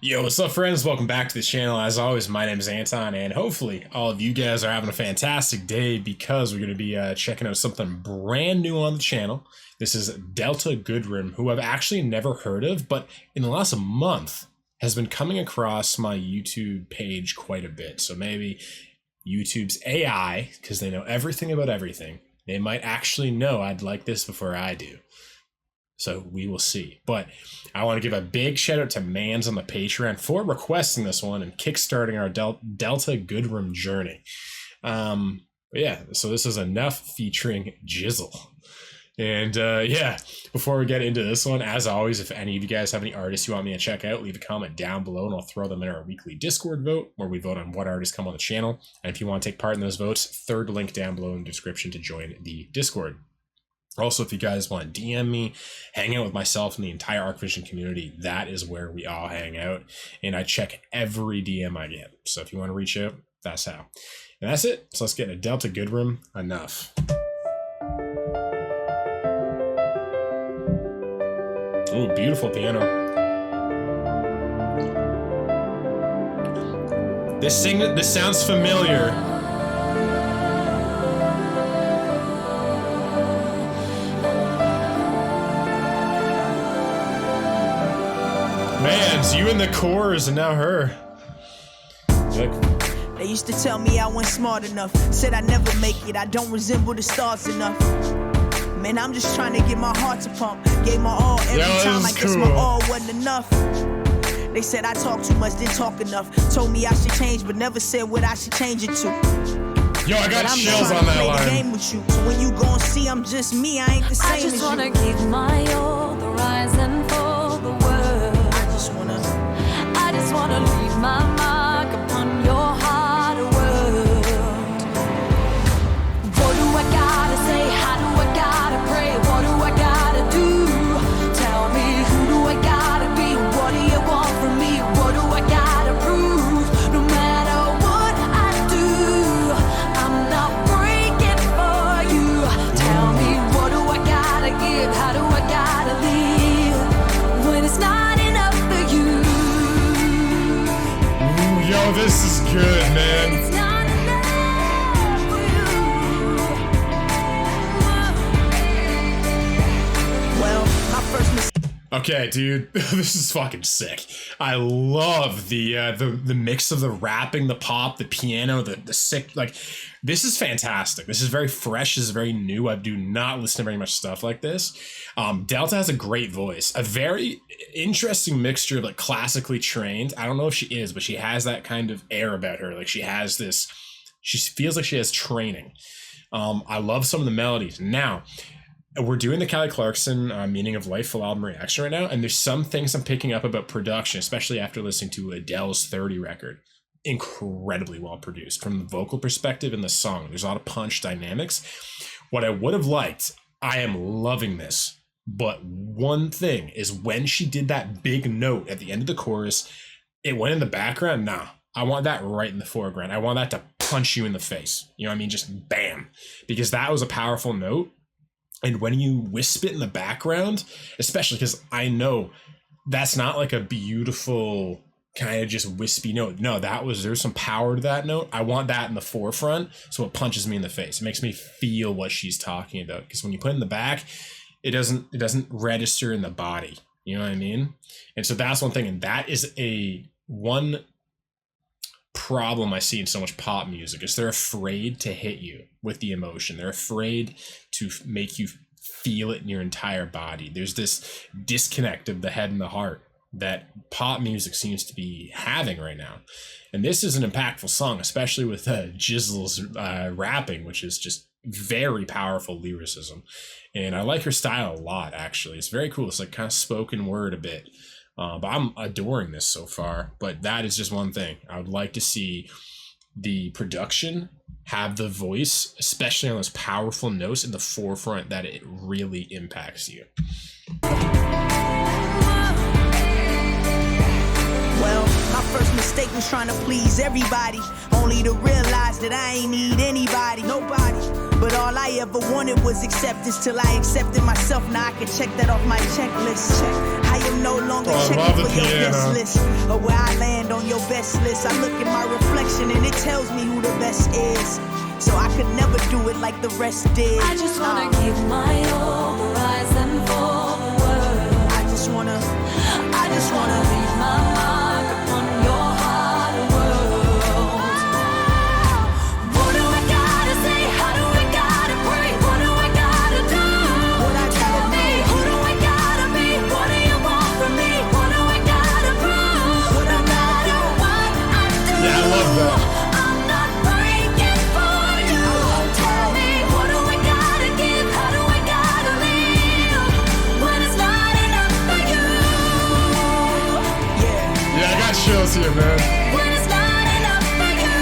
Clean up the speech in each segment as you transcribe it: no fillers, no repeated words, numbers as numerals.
Yo, what's up, friends? Welcome back to the channel. As always, my name is Anton, and hopefully all of you guys are having a fantastic day because we're going to be checking out something brand new on the channel. This is Delta GOODREM, who I've actually never heard of, but in the last month has been coming across my YouTube page quite a bit. So maybe YouTube's AI, because they know everything about everything, they might actually know I'd like this before I do. So we will see. But I want to give a big shout out to Mans on the Patreon for requesting this one and kickstarting our Delta GOODREM journey. But yeah, so this is Enough featuring Gizzle. And yeah, before we get into this one, as always, if any of you guys have any artists you want me to check out, leave a comment down below and I'll throw them in our weekly Discord vote where we vote on what artists come on the channel. And if you want to take part in those votes, third link down below in the description to join the Discord. Also, if you guys want to DM me, hang out with myself and the entire ArcVision community, that is where we all hang out. And I check every DM I get. So if you want to reach out, that's how. And that's it. So let's get into Delta GOODREM. Enough. Ooh, beautiful piano. This sounds familiar. Man, it's you in the chorus and now her. They used to tell me I wasn't smart enough. Said I never make it, I don't resemble the stars enough. Man, I'm just trying to get my heart to pump. Gave my all every time, I guess my all wasn't enough. They said I talk too much, didn't talk enough. Told me I should change, but never said what I should change it to. Yo, I got chills on that line. Game with you. So when you gon' see I'm just me, I ain't the same as you. I just wanna give my all, the rise and fall, the world. I just wanna leave my mark upon your heart, world. What do I gotta say? How do I gotta pray? What do I gotta do? Tell me, who do I gotta be? What do you want from me? What do I gotta prove? No matter what I do, I'm not breaking for you. Tell me, what do I gotta give? How do I gotta live when it's not enough for you? Yo, this is good, man. It's not enough for you. Well, my first mistake. Okay, dude, this is fucking sick. I love the mix of the rapping, the pop, the piano, the sick. Like, this is fantastic. This is very fresh. This is very new. I do not listen to very much stuff like this. Delta has a great voice, a very interesting mixture of like classically trained. I don't know if she is, but she has that kind of air about her. Like she has this. She feels like she has training. I love some of the melodies. Now, we're doing the Kelly Clarkson Meaning of Life full album reaction right now, and there's some things I'm picking up about production, especially after listening to Adele's 30 record. Incredibly well produced from the vocal perspective in the song. There's a lot of punch dynamics. What I would have liked, I am loving this, but one thing is when she did that big note at the end of the chorus, it went in the background. Nah, I want that right in the foreground. I want that to punch you in the face. You know what I mean? Just bam, because that was a powerful note. And when you wisp it in the background, especially because I know that's not like a beautiful kind of just wispy note. No, there's some power to that note. I want that in the forefront so it punches me in the face. It makes me feel what she's talking about. Because when you put it in the back, it doesn't register in the body. You know what I mean? And so that's one thing. And that is one problem I see in so much pop music is they're afraid to hit you with the emotion. They're afraid to make you feel it in your entire body. There's this disconnect of the head and the heart that pop music seems to be having right now. And this is an impactful song, especially with Gizzle's rapping, which is just very powerful lyricism. And I like her style a lot, actually. It's very cool. It's like kind of spoken word a bit. But I'm adoring this so far. But that is just one thing. I would like to see the production have the voice, especially on those powerful notes in the forefront, that it really impacts you. Well, my first mistake was trying to please everybody, only to realize that I ain't need anybody, nobody. But all I ever wanted was acceptance till I accepted myself. Now I can check that off my checklist. How you I'm no longer I checking love the for your piano. guest list or where I land on your best list. I look at my reflection and it tells me who the best is. So I could never do it like the rest did. I just wanna give my all, the rise and fall, the world. I just wanna leave my mark upon your heart and world. What do I gotta say? How do I gotta pray? What do I gotta do? Tell me, who do I gotta be? What do you want from me? What do I gotta prove? No matter what I do, Yeah, I love that. I'm not breaking for you. Tell me, what do I gotta give? How do I gotta live when it's not enough for you? Yeah, I got chills here, man. When it's not enough for you.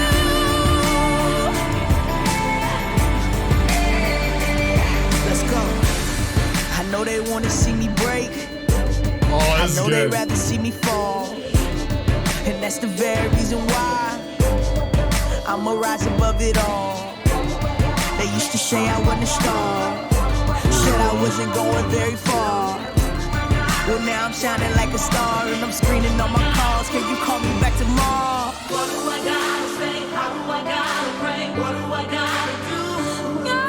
let's go. I know they wanna see me break. Oh, I that's know they'd good. rather see me fall. And that's the very reason why I'ma rise above it all. They used to say I wasn't a star, said I wasn't going very far. Well, now I'm shining like a star and I'm screening on my calls. Can you call me back tomorrow? What do I gotta say? How do I gotta pray? What do I gotta do? Who do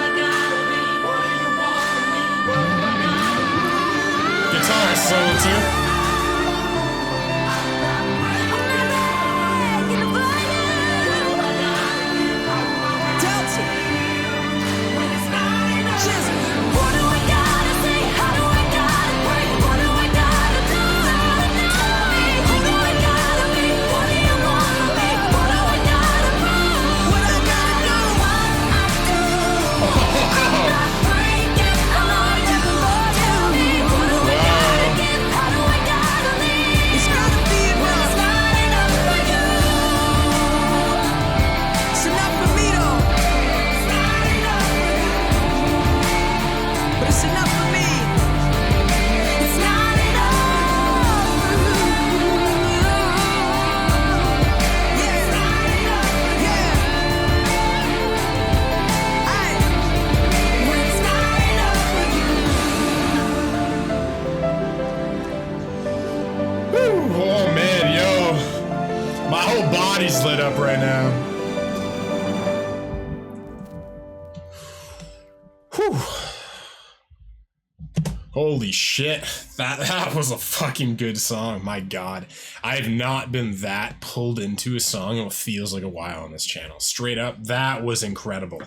I gotta be? What do you want from me? What do I gotta do? Guitar solo too. Delta, Gizzle. What do I gotta say? How do I gotta pray? What do I gotta do? Tell me, who do I gotta be? What do you want from me? What do I gotta prove? What I gotta do? I'm not breaking for you. Tell me, who do I gotta give? How do I gotta live? It's gotta be When it's enough. not enough for you. It's enough for me though, It's not enough for you. but it's enough for me. It's not enough for you. Yeah, yeah. Aye. When it's not enough for you. Whew, oh man, yo. My whole body's lit up right now. Whew. Holy shit. That was a fucking good song. My god. I have not been that pulled into a song in what feels like a while on this channel. Straight up, that was incredible.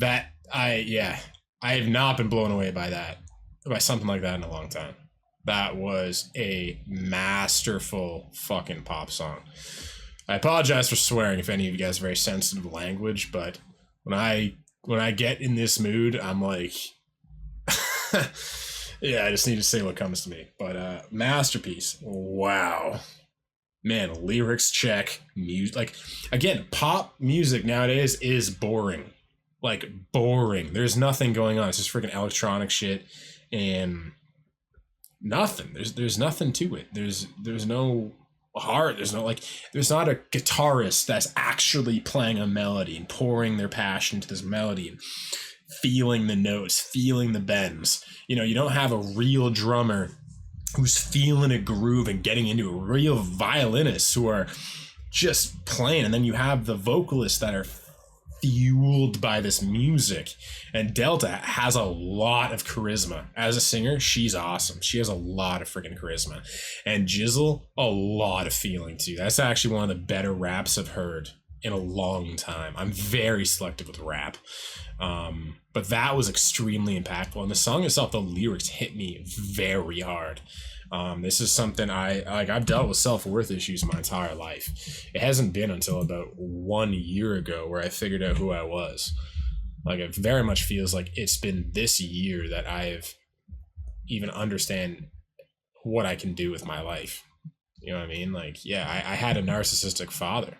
I have not been blown away by something like that in a long time. That was a masterful fucking pop song. I apologize for swearing if any of you guys are very sensitive to language, but when I get in this mood, I'm like, yeah, I just need to say what comes to me. But masterpiece. Wow. Man, lyrics check. Music, like, again, pop music nowadays is boring. Like, boring. There's nothing going on. It's just freaking electronic shit and nothing. There's nothing to it. There's no heart. There's not a guitarist that's actually playing a melody and pouring their passion to this melody and feeling the notes, feeling the bends. You know, you don't have a real drummer who's feeling a groove and getting into a real violinists who are just playing. And then you have the vocalists that are fueled by this music. And Delta has a lot of charisma. As a singer, she's awesome. She has a lot of freaking charisma. And Gizzle, a lot of feeling too. That's actually one of the better raps I've heard in a long time. I'm very selective with rap. But that was extremely impactful. And the song itself, the lyrics hit me very hard. This is something I've dealt with self-worth issues my entire life. It hasn't been until about 1 year ago where I figured out who I was. Like, it very much feels like it's been this year that I've even understand what I can do with my life. You know what I mean? Like, yeah, I had a narcissistic father.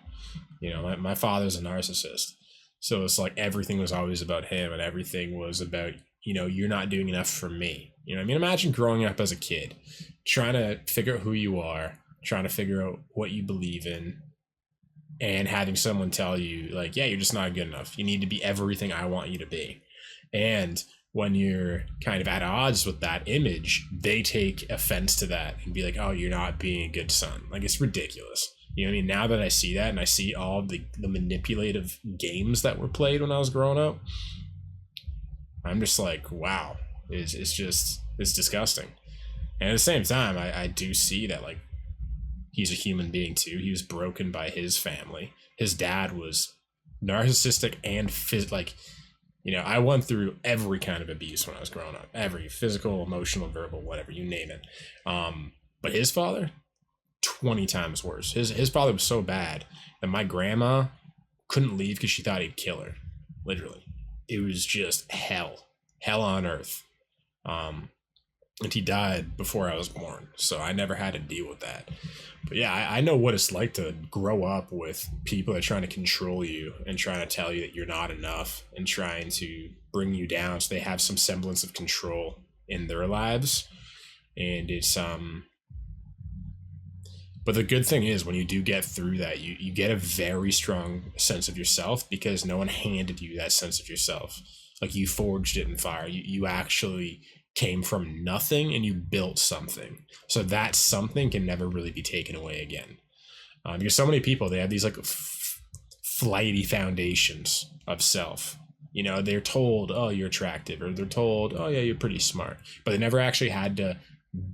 You know, my father's a narcissist. So it's like everything was always about him and everything was about, you know, you're not doing enough for me. You know what I mean? Imagine growing up as a kid, trying to figure out who you are, trying to figure out what you believe in, and having someone tell you, like, yeah, you're just not good enough. You need to be everything I want you to be. And when you're kind of at odds with that image, they take offense to that and be like, oh, you're not being a good son. Like, it's ridiculous. You know what I mean? Now that I see that and I see all the manipulative games that were played when I was growing up, I'm just like, wow, it's disgusting. And at the same time, I do see that, like, he's a human being too. He was broken by his family. His dad was narcissistic and I went through every kind of abuse when I was growing up. Every physical, emotional, verbal, whatever, you name it. But his father, 20 times worse. His father was so bad that my grandma couldn't leave because she thought he'd kill her. Literally. It was just hell on earth. And he died before I was born, so I never had to deal with that. But yeah, I know what it's like to grow up with people that are trying to control you and trying to tell you that you're not enough and trying to bring you down so they have some semblance of control in their lives. And it's but the good thing is when you do get through that, you get a very strong sense of yourself because no one handed you that sense of yourself. Like, you forged it in fire. You actually came from nothing and you built something. So that something can never really be taken away again. Because so many people, they have these like flighty foundations of self. You know, they're told, oh, you're attractive, or they're told, oh yeah, you're pretty smart, but they never actually had to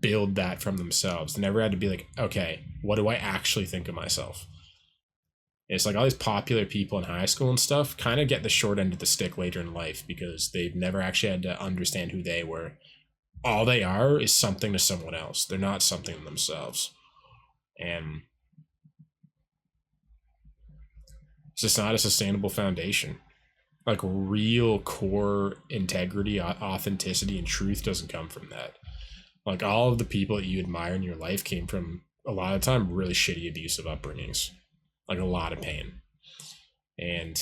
build that from themselves. They never had to be like, okay, what do I actually think of myself? It's like all these popular people in high school and stuff kind of get the short end of the stick later in life because they've never actually had to understand who they were. All they are is something to someone else. They're not something to themselves. And it's just not a sustainable foundation. Like, real core integrity, authenticity, and truth doesn't come from that. Like, all of the people that you admire in your life came from, a lot of the time, really shitty, abusive upbringings. Like, a lot of pain. And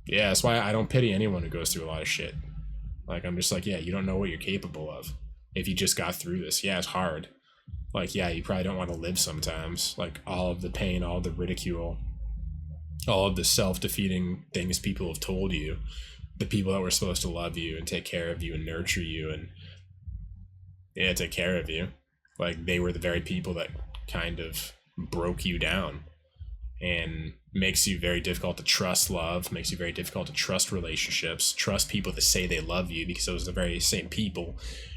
yeah, that's why I don't pity anyone who goes through a lot of shit. Like, I'm just like, yeah, you don't know what you're capable of. If you just got through this, yeah, it's hard. Like, yeah, you probably don't want to live sometimes. Like, all of the pain, all of the ridicule, all of the self-defeating things people have told you, the people that were supposed to love you and take care of you and nurture you and, yeah, take care of you. Like, they were the very people that kind of broke you down. And makes you very difficult to trust love, makes you very difficult to trust relationships, trust people that say they love you, because those are the very same people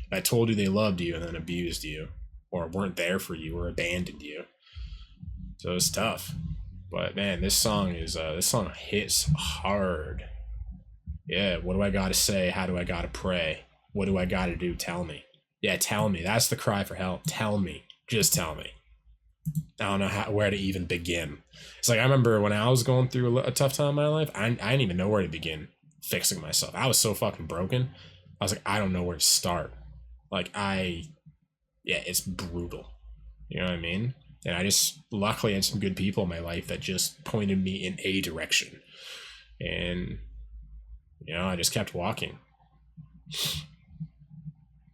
that told you they loved you and then abused you, or weren't there for you, or abandoned you. So it's tough. But man, this song hits hard. Yeah, what do I gotta say? How do I gotta pray? What do I gotta do? Tell me. Yeah, tell me. That's the cry for help. Tell me. Just tell me. I don't know where to even begin. It's like, I remember when I was going through a tough time in my life, I didn't even know where to begin fixing myself. I was so fucking broken. I was like, I don't know where to start. Like, it's brutal. You know what I mean? And I just luckily had some good people in my life that just pointed me in a direction. And, I just kept walking.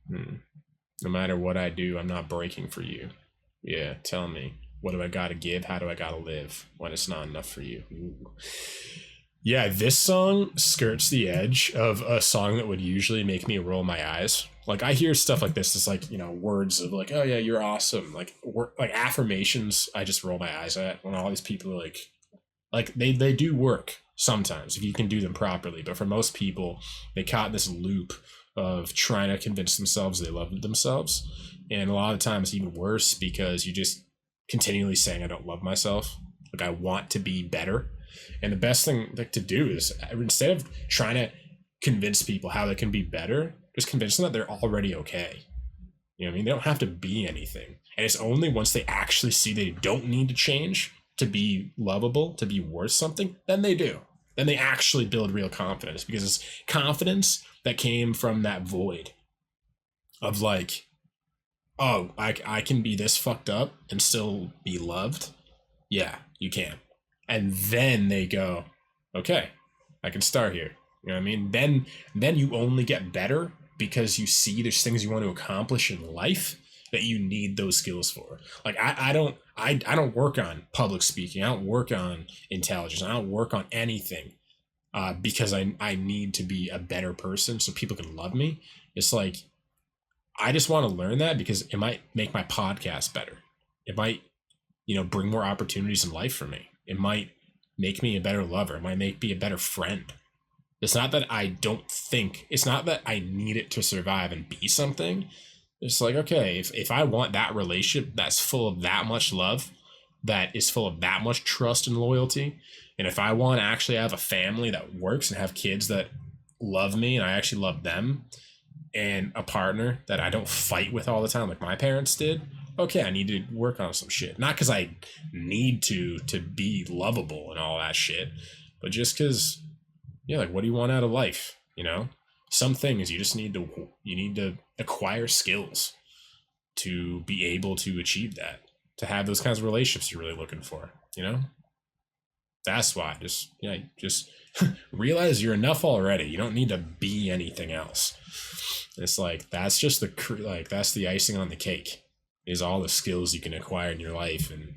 No matter what I do, I'm not breaking for you. Yeah, tell me, what do I gotta give? How do I gotta live when it's not enough for you? Ooh. Yeah, this song skirts the edge of a song that would usually make me roll my eyes. Like, I hear stuff like this, it's like, words of like, oh yeah, you're awesome. Like affirmations, I just roll my eyes at when all these people are like they do work sometimes if you can do them properly. But for most people, they caught in this loop of trying to convince themselves they love themselves. And a lot of times even worse because you're just continually saying, I don't love myself. Like, I want to be better. And the best thing to do is, instead of trying to convince people how they can be better, just convince them that they're already okay. You know what I mean? They don't have to be anything. And it's only once they actually see they don't need to change to be lovable, to be worth something, then they do. Then they actually build real confidence, because it's confidence that came from that void of like, oh, I can be this fucked up and still be loved. Yeah, you can. And then they go, okay, I can start here. You know what I mean? Then you only get better because you see there's things you want to accomplish in life that you need those skills for. Like, I don't work on public speaking. I don't work on intelligence. I don't work on anything because I need to be a better person so people can love me. It's like, I just want to learn that because it might make my podcast better. It might, bring more opportunities in life for me. It might make me a better lover. It might make me a better friend. It's not that it's not that I need it to survive and be something. It's like, okay, if I want that relationship that's full of that much love, that is full of that much trust and loyalty, and if I want to actually have a family that works and have kids that love me and I actually love them, and a partner that I don't fight with all the time like my parents did, okay, I need to work on some shit. Not because I need to be lovable and all that shit, but just because, like, what do you want out of life? Some things you need to acquire skills to be able to achieve that, to have those kinds of relationships you're really looking for. That's why just realize you're enough already. You don't need to be anything else. It's like, that's just that's the icing on the cake, is all the skills you can acquire in your life and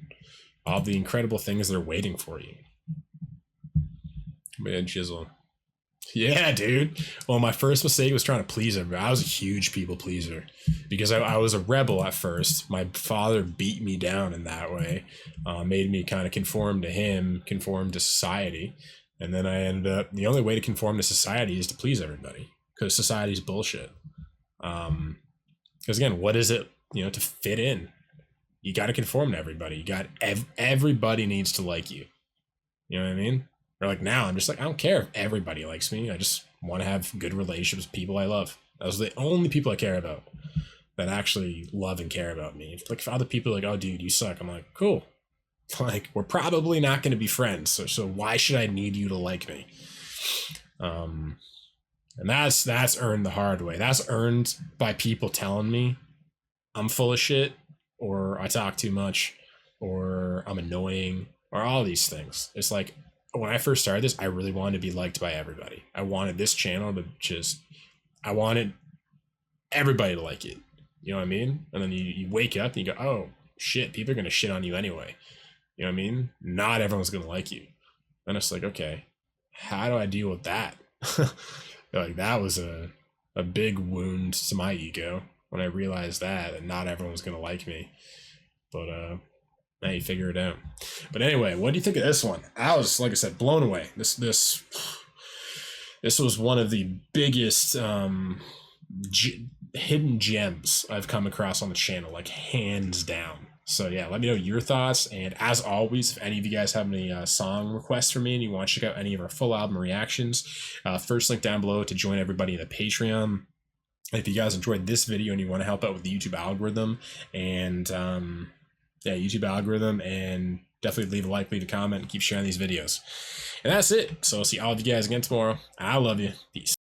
all the incredible things that are waiting for you. Man, Gizzle. Yeah, dude. Well, my first mistake was trying to please everybody. I was a huge people pleaser because I was a rebel at first. My father beat me down in that way, made me kind of conform to him, conform to society. And then I ended up, the only way to conform to society is to please everybody, because society's bullshit. Because again, what is it, to fit in? You got to conform to everybody. Everybody needs to like you. You know what I mean? Or like now, I'm just like, I don't care if everybody likes me. I just want to have good relationships with people I love. Those are the only people I care about that actually love and care about me. Like, if other people are like, oh, dude, you suck, I'm like, cool. Like, we're probably not going to be friends. So why should I need you to like me? And that's earned the hard way. That's earned by people telling me I'm full of shit, or I talk too much, or I'm annoying, or all these things. It's like, when I first started this, I really wanted to be liked by everybody. I wanted this channel to I wanted everybody to like it. You know what I mean? And then you wake up and you go, oh shit, people are going to shit on you anyway. You know what I mean? Not everyone's going to like you. And it's like, okay, how do I deal with that? Like, that was a big wound to my ego when I realized that not everyone was going to like me. But, now you figure it out. But anyway, what do you think of this one? I was, like I said, blown away. This was one of the biggest hidden gems I've come across on the channel, like hands down. So yeah, let me know your thoughts. And as always, if any of you guys have any song requests for me and you want to check out any of our full album reactions, first link down below to join everybody in the Patreon. If you guys enjoyed this video and you want to help out with the YouTube algorithm and YouTube algorithm, and definitely leave a like, leave a comment, and keep sharing these videos. And that's it. So I'll see all of you guys again tomorrow. I love you. Peace.